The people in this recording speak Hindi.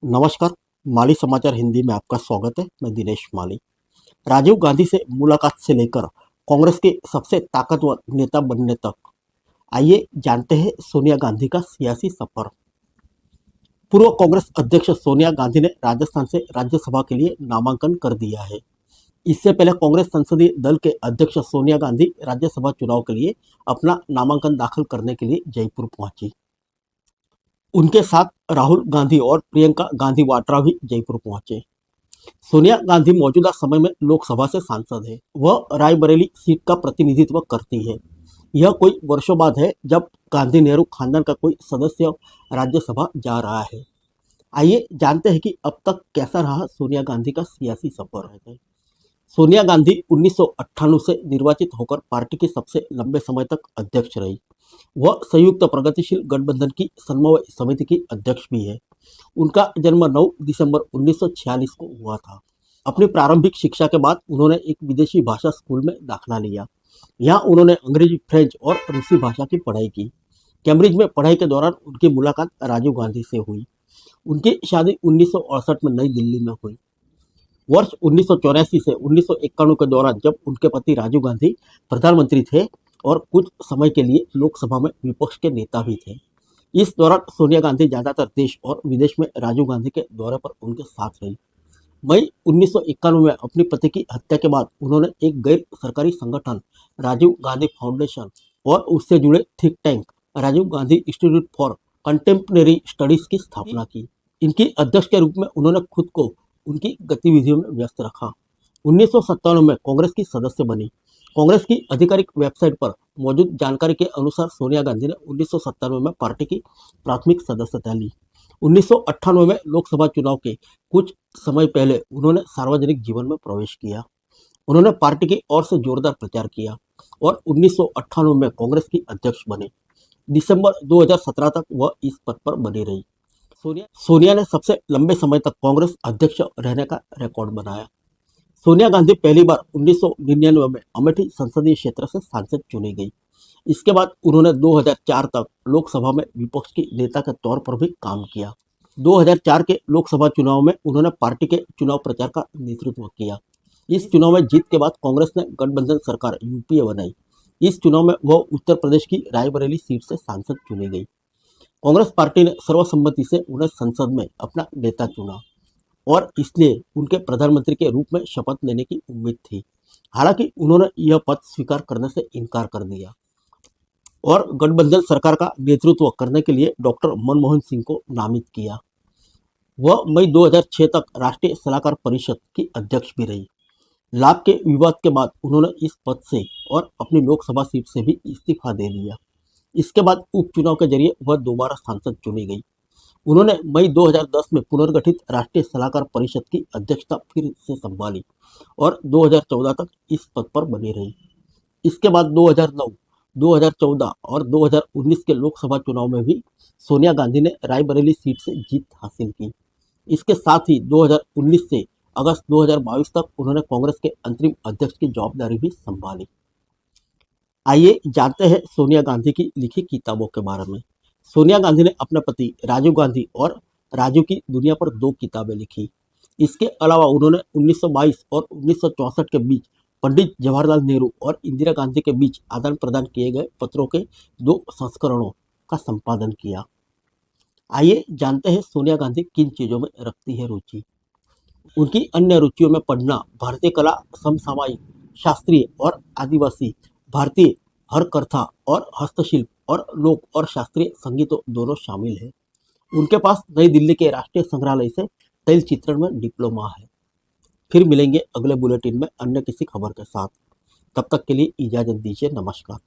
नमस्कार। माली समाचार हिंदी में आपका स्वागत है। मैं दिनेश माली। राजीव गांधी से मुलाकात से लेकर कांग्रेस के सबसे ताकतवर नेता बनने तक, आइए जानते हैं सोनिया गांधी का सियासी सफर। पूर्व कांग्रेस अध्यक्ष सोनिया गांधी ने राजस्थान से राज्यसभा के लिए नामांकन कर दिया है। इससे पहले कांग्रेस संसदीय दल के अध्यक्ष सोनिया गांधी राज्यसभा चुनाव के लिए अपना नामांकन दाखिल करने के लिए जयपुर पहुंची। उनके साथ राहुल गांधी और प्रियंका गांधी वाड्रा भी जयपुर पहुंचे। सोनिया गांधी मौजूदा समय में लोकसभा से सांसद है। वह रायबरेली सीट का प्रतिनिधित्व करती है। यह कोई वर्षों बाद है जब गांधी नेहरू खानदान का कोई सदस्य राज्यसभा जा रहा है। आइए जानते हैं कि अब तक कैसा रहा सोनिया गांधी का सियासी सफर है। सोनिया गांधी 1998 से निर्वाचित होकर पार्टी की सबसे लंबे समय तक अध्यक्ष रही। वह संयुक्त प्रगतिशील गठबंधन की समन्वय समिति की अध्यक्ष भी है। उनका जन्म 9 दिसंबर 1946 को हुआ था। अपनी प्रारंभिक शिक्षा के बाद उन्होंने एक विदेशी भाषा स्कूल में दाखिला लिया। यहाँ उन्होंने अंग्रेजी, फ्रेंच और रूसी भाषा की पढ़ाई की। कैम्ब्रिज में पढ़ाई के दौरान उनकी मुलाकात राजीव गांधी से हुई। उनकी शादी 1968 में नई दिल्ली में हुई। वर्ष 1984 से 1991 के दौरान जब उनके पति राजीव गांधी प्रधानमंत्री थे और कुछ समय के लिए लोकसभा में विपक्ष के नेता भी थे। इस दौरान सोनिया गांधी ज्यादातर देश और विदेश में राजीव गांधी के दौरे पर उनके साथ रही। मई 1991 में अपनी पति की हत्या के बाद उन्होंने एक गैर सरकारी संगठन राजीव गांधी फाउंडेशन और उससे जुड़े think tank Rajiv Gandhi institute for contemporary studies की स्थापना की। इनकी अध्यक्ष के रूप में उन्होंने खुद को उनकी गतिविधियों में व्यस्त रखा। 1997 में कांग्रेस की सदस्य बनी। कांग्रेस की आधिकारिक वेबसाइट पर मौजूद जानकारी के अनुसार सोनिया गांधी ने 1997 में पार्टी की प्राथमिक सदस्यता ली। 1998 में लोकसभा चुनाव के कुछ समय पहले उन्होंने सार्वजनिक जीवन में प्रवेश किया। उन्होंने पार्टी की ओर से जोरदार प्रचार किया और 1998 में कांग्रेस की अध्यक्ष बने। दिसंबर 2017 तक वह इस पद पर बनी रही। सोनिया ने सबसे लंबे समय तक कांग्रेस अध्यक्ष रहने का रिकॉर्ड बनाया। सोनिया गांधी पहली बार 1999 में अमेठी संसदीय क्षेत्र से सांसद चुनी गई। इसके बाद उन्होंने 2004 तक लोकसभा में विपक्ष की नेता के तौर पर भी काम किया। 2004 के लोकसभा चुनाव में उन्होंने पार्टी के चुनाव प्रचार का नेतृत्व किया। इस चुनाव में जीत के बाद कांग्रेस ने गठबंधन सरकार यूपीए बनाई। इस चुनाव में वह उत्तर प्रदेश की रायबरेली सीट से सांसद चुनी गई। कांग्रेस पार्टी ने सर्वसम्मति से उन्हें संसद में अपना नेता चुना और इसलिए उनके प्रधानमंत्री के रूप में शपथ लेने की उम्मीद थी। हालांकि उन्होंने यह पद स्वीकार करने से इनकार कर दिया और गठबंधन सरकार का नेतृत्व करने के लिए डॉक्टर मनमोहन सिंह को नामित किया। वह मई 2006 तक राष्ट्रीय सलाहकार परिषद की अध्यक्ष भी रही। लाभ के विवाद के बाद उन्होंने इस पद से और अपनी लोकसभा सीट से भी इस्तीफा दे दिया। इसके बाद उपचुनाव के जरिए वह दोबारा सांसद चुनी गई। उन्होंने मई 2010 में पुनर्गठित राष्ट्रीय सलाहकार परिषद की अध्यक्षता फिर से संभाली और 2014 तक इस पद पर बनी रही। इसके बाद 2009, 2014 और 2019 के लोकसभा चुनाव में भी सोनिया गांधी ने रायबरेली सीट से जीत हासिल की। इसके साथ ही 2019 से अगस्त 2022 तक उन्होंने कांग्रेस के अंतरिम अध्यक्ष की जवाबदारी भी संभाली। आइए जानते हैं सोनिया गांधी की लिखी किताबों के बारे में। सोनिया गांधी ने अपने पति राजीव गांधी और राजू की दुनिया पर 2 किताबें लिखी। इसके अलावा उन्होंने 1922 और 1964 के बीच पंडित जवाहरलाल नेहरू और इंदिरा गांधी के बीच आदान प्रदान किए गए पत्रों के 2 संस्करणों का संपादन किया। आइए जानते हैं सोनिया गांधी किन चीज़ों में रखती है रुचि। उनकी अन्य रुचियों में पढ़ना, भारतीय कला, समसामयिक, शास्त्रीय और आदिवासी, भारतीय हरकथा और हस्तशिल्प और लोक और शास्त्रीय संगीत दोनों शामिल है। उनके पास नई दिल्ली के राष्ट्रीय संग्रहालय से तैल चित्रण में डिप्लोमा है। फिर मिलेंगे अगले बुलेटिन में अन्य किसी खबर के साथ। तब तक के लिए इजाजत दीजिए। नमस्कार।